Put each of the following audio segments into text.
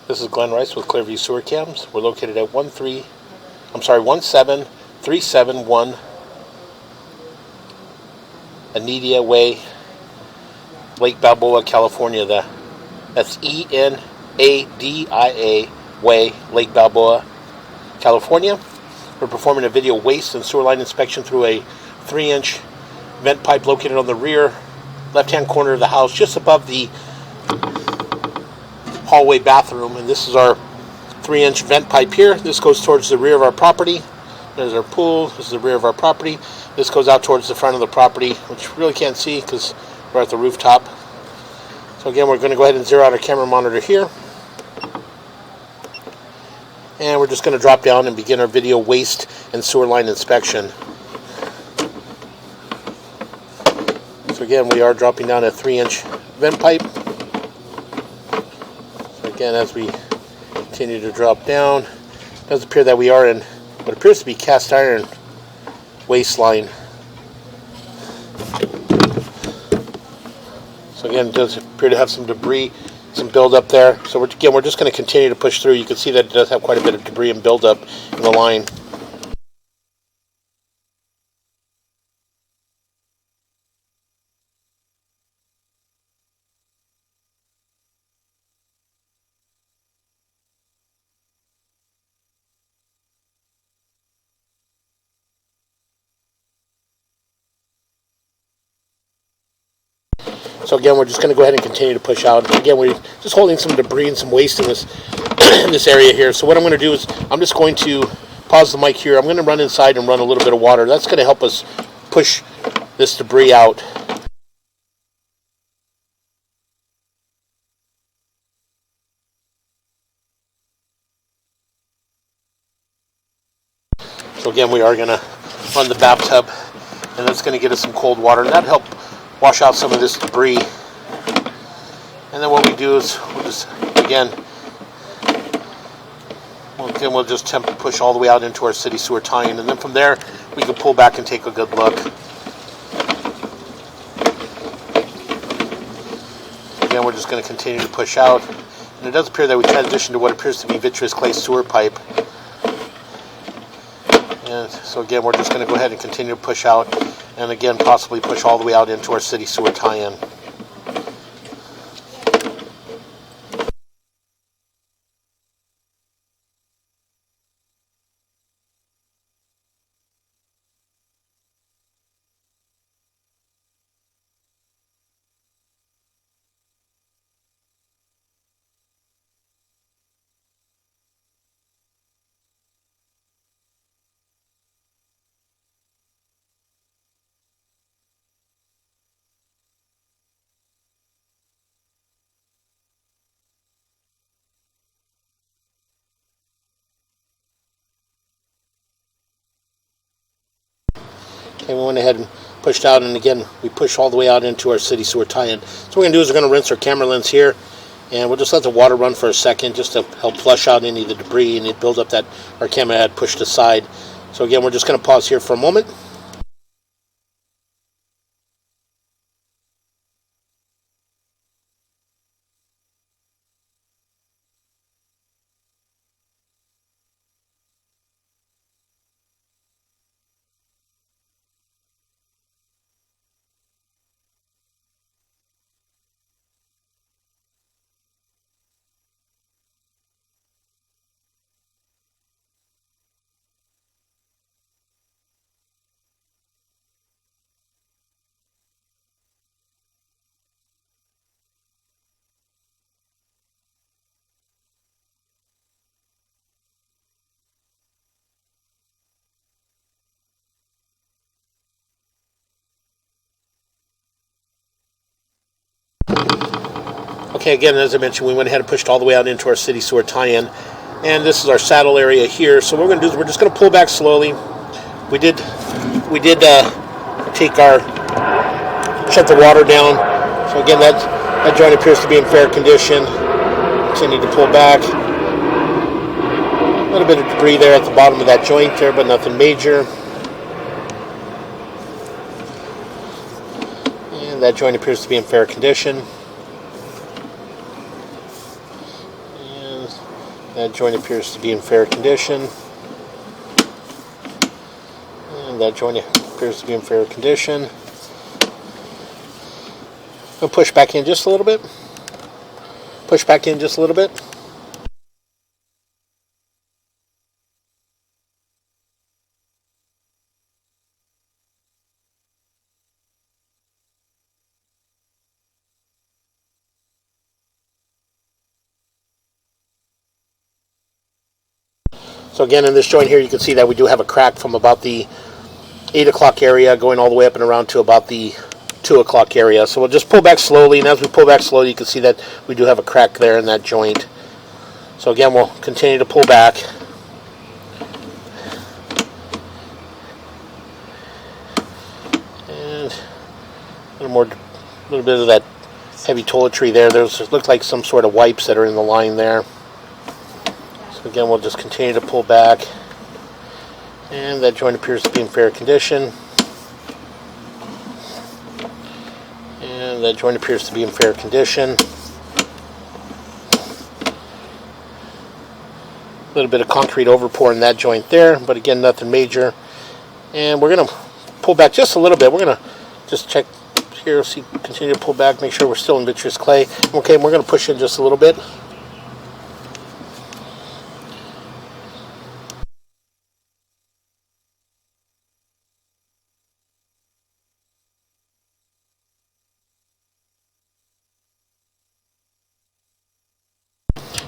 This is Glenn Rice with Clearview Sewer Cams. We're located at 17371 Enadia Way, Lake Balboa, California. That's Enadia Way, Lake Balboa, California. We're performing a video waste and sewer line inspection through a 3-inch vent pipe located on the rear left-hand corner of the house, just above the hallway bathroom. And this is our 3-inch vent pipe here. This goes towards the rear of our property. There's our pool. This is the rear of our property. This goes out towards the front of the property, which you really can't see because we're at the rooftop. So again, we're going to go ahead and zero out our camera monitor here. And we're just going to drop down and begin our video waste and sewer line inspection. So again, we are dropping down a 3-inch vent pipe. So again, as we continue to drop down, it does appear that we are in what appears to be cast iron waste line. So again, it does appear to have some debris, some buildup there. So we're just going to continue to push through. You can see that it does have quite a bit of debris and buildup in the line. So again, we're just going to go ahead and continue to push out. Again, we're just holding some debris and some waste in this in this area here. So what I'm going to do is I'm just going to pause the mic here. I'm going to run inside and run a little bit of water. That's going to help us push this debris out. So again, we are going to run the bathtub, and that's going to get us some cold water, and that'll help wash out some of this debris. And then what we do is we'll just attempt to push all the way out into our city sewer tie-in, and then from there we can pull back and take a good look. Again, we're just going to continue to push out, and it does appear that we transitioned to what appears to be vitreous clay sewer pipe. And so again, we're just going to go ahead and continue to push out, and again, possibly push all the way out into our city sewer tie-in. Okay, we went ahead and pushed out, and again, we push all the way out into our city sewer tie-in. So what we're going to do is we're going to rinse our camera lens here, and we'll just let the water run for a second just to help flush out any of the debris and the buildup that our camera had pushed aside. So again, we're just going to pause here for a moment. Okay, again, as I mentioned, we went ahead and pushed all the way out into our city sewer tie-in, and this is our saddle area here. So what we're going to do is we're just going to pull back slowly. We did shut the water down. So again, that joint appears to be in fair condition. Continue to pull back. A little bit of debris there at the bottom of that joint there, but nothing major. And that joint appears to be in fair condition. And That joint appears to be in fair condition. And that joint appears to be in fair condition. We'll push back in just a little bit. Push back in just a little bit. So again, in this joint here, you can see that we do have a crack from about the 8 o'clock area going all the way up and around to about the 2 o'clock area. So we'll just pull back slowly, and as we pull back slowly, you can see that we do have a crack there in that joint. So again, we'll continue to pull back. And a little bit of that heavy toiletry there. There's looks like some sort of wipes that are in the line there. So again, we'll just continue to pull back. And that joint appears to be in fair condition. And that joint appears to be in fair condition. A little bit of concrete overpour in that joint there, but again, nothing major. And we're going to pull back just a little bit. We're going to just check here, see, continue to pull back, make sure we're still in vitreous clay. Okay, we're going to push in just a little bit.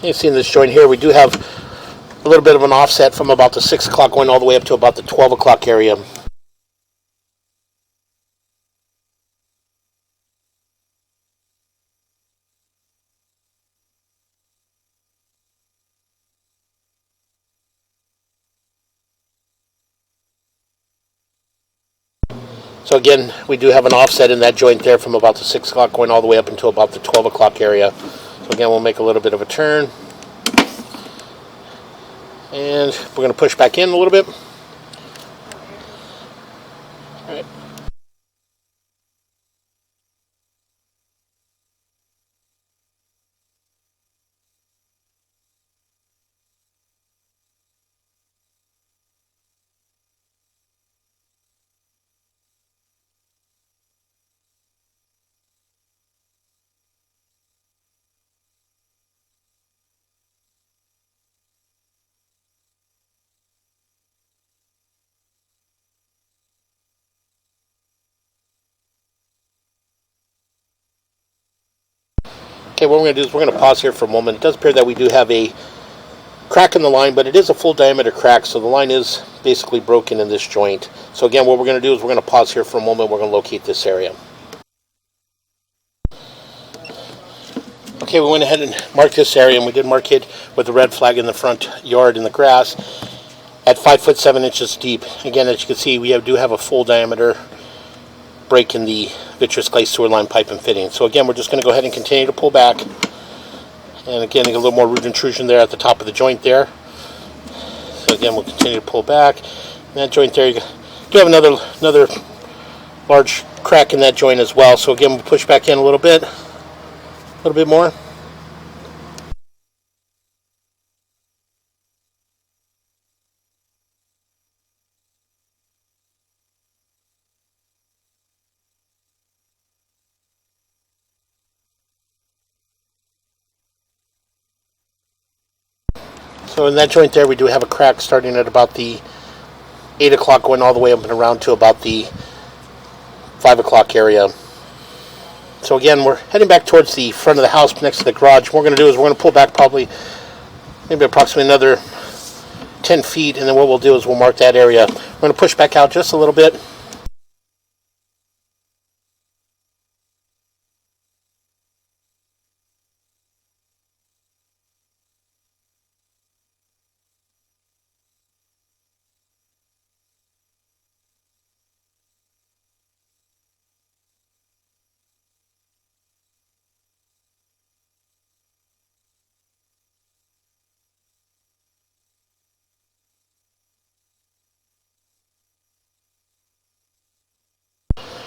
You see in this joint here, we do have a little bit of an offset from about the 6 o'clock going all the way up to about the 12 o'clock area. So again, we do have an offset in that joint there from about the 6 o'clock going all the way up until about the 12 o'clock area. So again, we'll make a little bit of a turn. And we're going to push back in a little bit. All right. Okay, what we're going to do is we're going to pause here for a moment. It does appear that we do have a crack in the line, but it is a full diameter crack, so the line is basically broken in this joint. So again, what we're going to do is we're going to pause here for a moment. We're going to locate this area. Okay, we went ahead and marked this area, and we did mark it with the red flag in the front yard in the grass at 5 foot 7 inches deep. Again, as you can see, we do have a full diameter break in the vitreous clay sewer line pipe and fitting. So again, we're just going to go ahead and continue to pull back. And again, a little more root intrusion there at the top of the joint there. So again, we'll continue to pull back. And that joint there, you do have another large crack in that joint as well. So again, we'll push back in a little bit more. So in that joint there, we do have a crack starting at about the 8 o'clock going all the way up and around to about the 5 o'clock area. So again, we're heading back towards the front of the house next to the garage. What we're going to do is we're going to pull back probably maybe approximately another 10 feet, and then what we'll do is we'll mark that area. We're going to push back out just a little bit.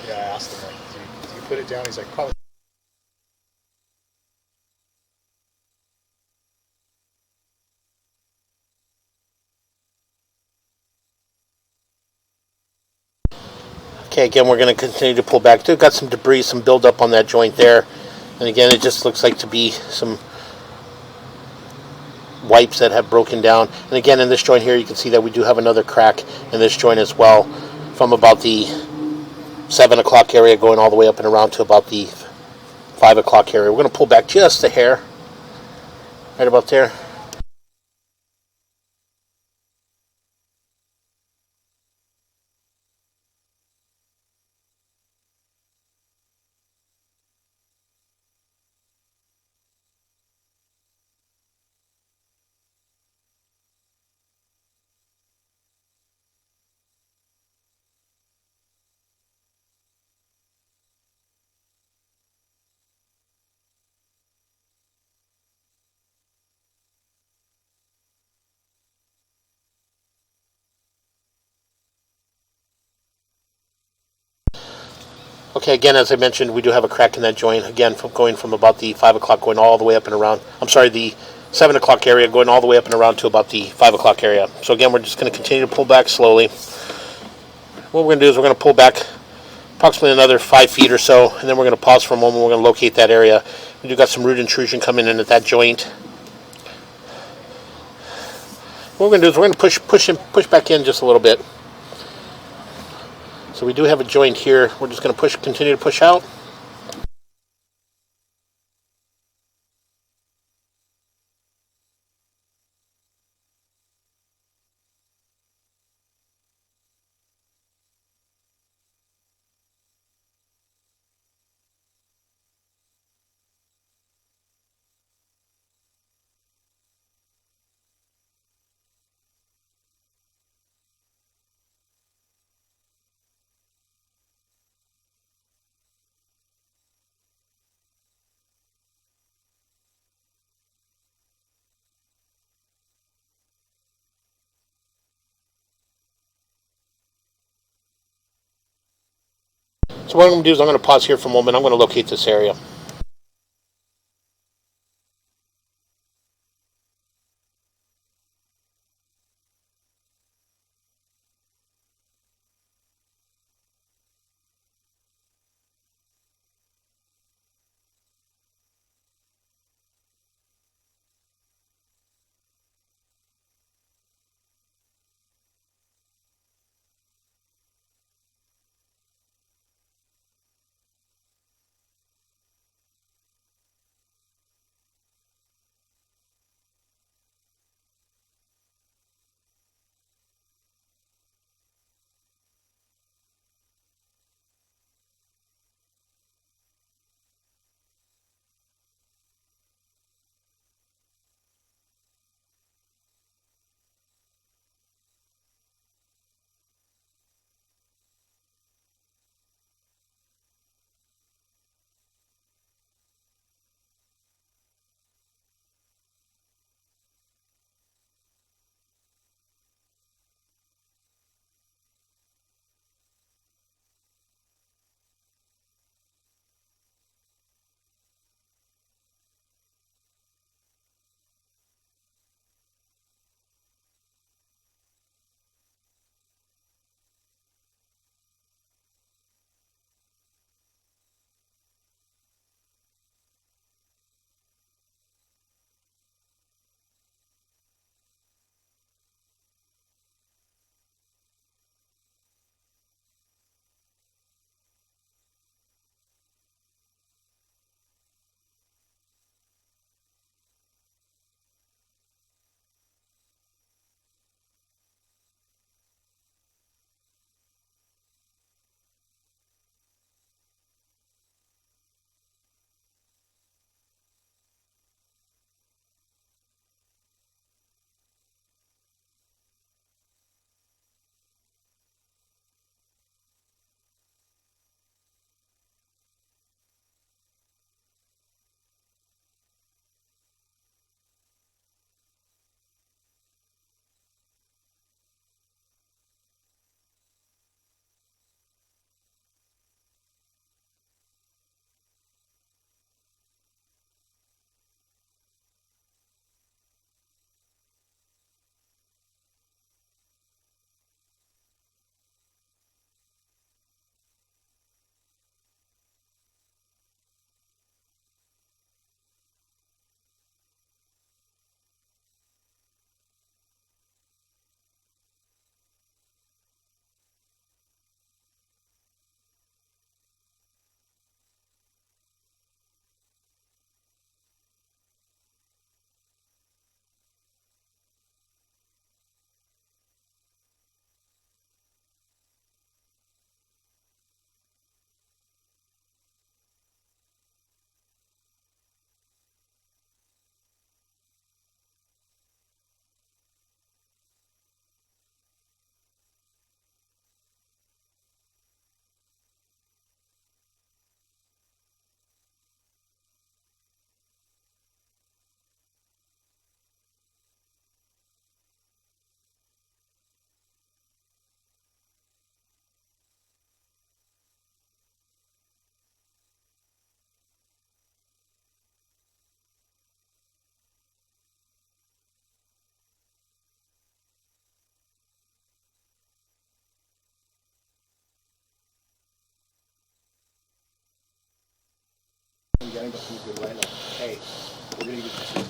Yeah, I asked him, like, do you put it down? He's like, probably. Okay, again, we're going to continue to pull back. They've got some debris, some buildup on that joint there. And again, it just looks like to be some wipes that have broken down. And again, in this joint here, you can see that we do have another crack in this joint as well, from about the 7 o'clock area going all the way up and around to about the 5 o'clock area. We're going to pull back just a hair, right about there. Okay, again, as I mentioned, we do have a crack in that joint. Again, from going from about the 5 o'clock going all the way up and around. I'm sorry, the 7 o'clock area going all the way up and around to about the 5 o'clock area. So again, we're just going to continue to pull back slowly. What we're going to do is we're going to pull back approximately another 5 feet or so, and then we're going to pause for a moment. We're going to locate that area. We do got some root intrusion coming in at that joint. What we're going to do is we're going to push back in just a little bit. So we do have a joint here. We're just going to continue to push out. So what I'm going to do is I'm going to pause here for a moment. I'm going to locate this area.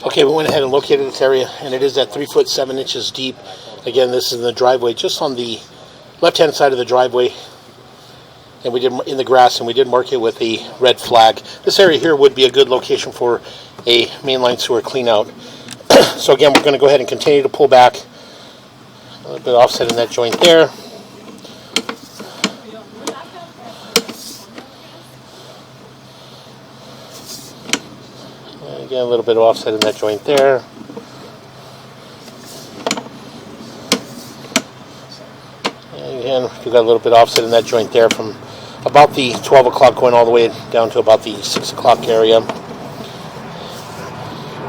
Okay, we went ahead and located this area, and it is at 3 foot 7 inches deep. Again, this is in the driveway, just on the left-hand side of the driveway, and we did in the grass, and we did mark it with a red flag. This area here would be a good location for a mainline sewer clean out. So again, we're going to go ahead and continue to pull back. A little bit offset in that joint there. And again, a little bit of offset in that joint there. And again, we've got a little bit of offset in that joint there from about the 12 o'clock going all the way down to about the 6 o'clock area.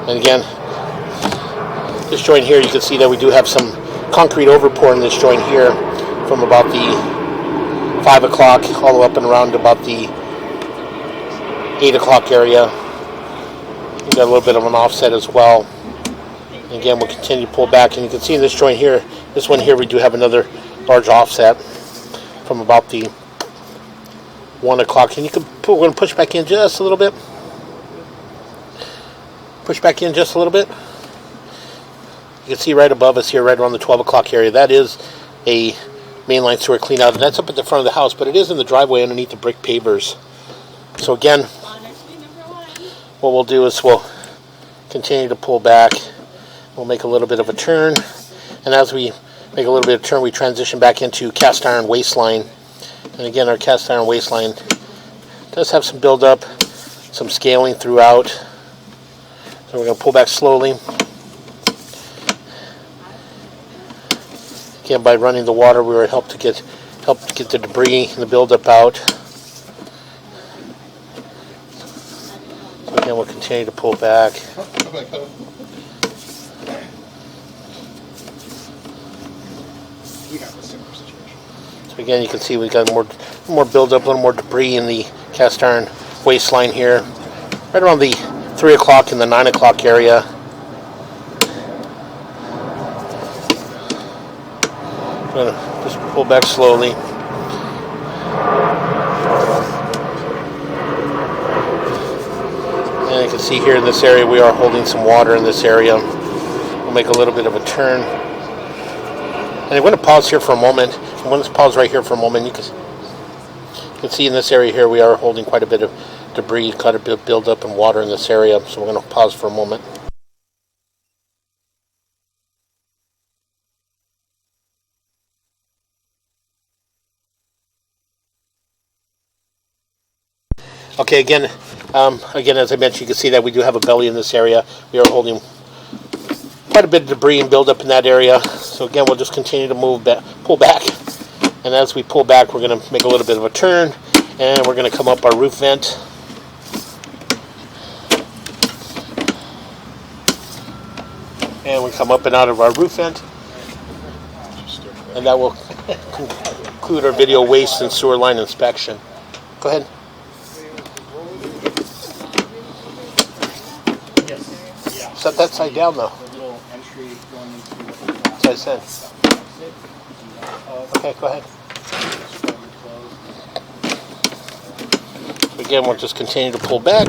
And again, this joint here, you can see that we do have some concrete overpour in this joint here from about the 5 o'clock all the way up and around to about the 8 o'clock area. We got a little bit of an offset as well. And again, we'll continue to pull back, and you can see in this joint here, this one here, we do have another large offset from about the 1 o'clock. And you can we're going to push back in just a little bit. Push back in just a little bit. You can see right above us here, right around the 12 o'clock area, that is a mainline sewer clean out, and that's up at the front of the house, but it is in the driveway underneath the brick pavers. So again, what we'll do is we'll continue to pull back. We'll make a little bit of a turn, and as we make a little bit of a turn, we transition back into cast iron waistline. And again, our cast iron waistline does have some buildup, some scaling throughout. So we're going to pull back slowly. Again, by running the water, we were helped to get the debris and the buildup out. So again, we'll continue to pull back. So again, you can see we've got more buildup, a little more debris in the cast iron waistline here, right around the 3 o'clock and the 9 o'clock area. I'm going to just pull back slowly. And you can see here in this area we are holding some water in this area. We'll make a little bit of a turn. And I'm going to pause here for a moment. I'm going to pause right here for a moment. You can see in this area here we are holding quite a bit of debris, quite a bit of buildup and water in this area. So we're going to pause for a moment. Okay, again, as I mentioned, you can see that we do have a belly in this area. We are holding quite a bit of debris and buildup in that area. So again, we'll just continue to pull back. And as we pull back, we're going to make a little bit of a turn, and we're going to come up our roof vent. And we come up and out of our roof vent. And that will conclude our video waste and sewer line inspection. Go ahead. Set that side down though. That's what I said. Okay, go ahead. Again, we'll just continue to pull back.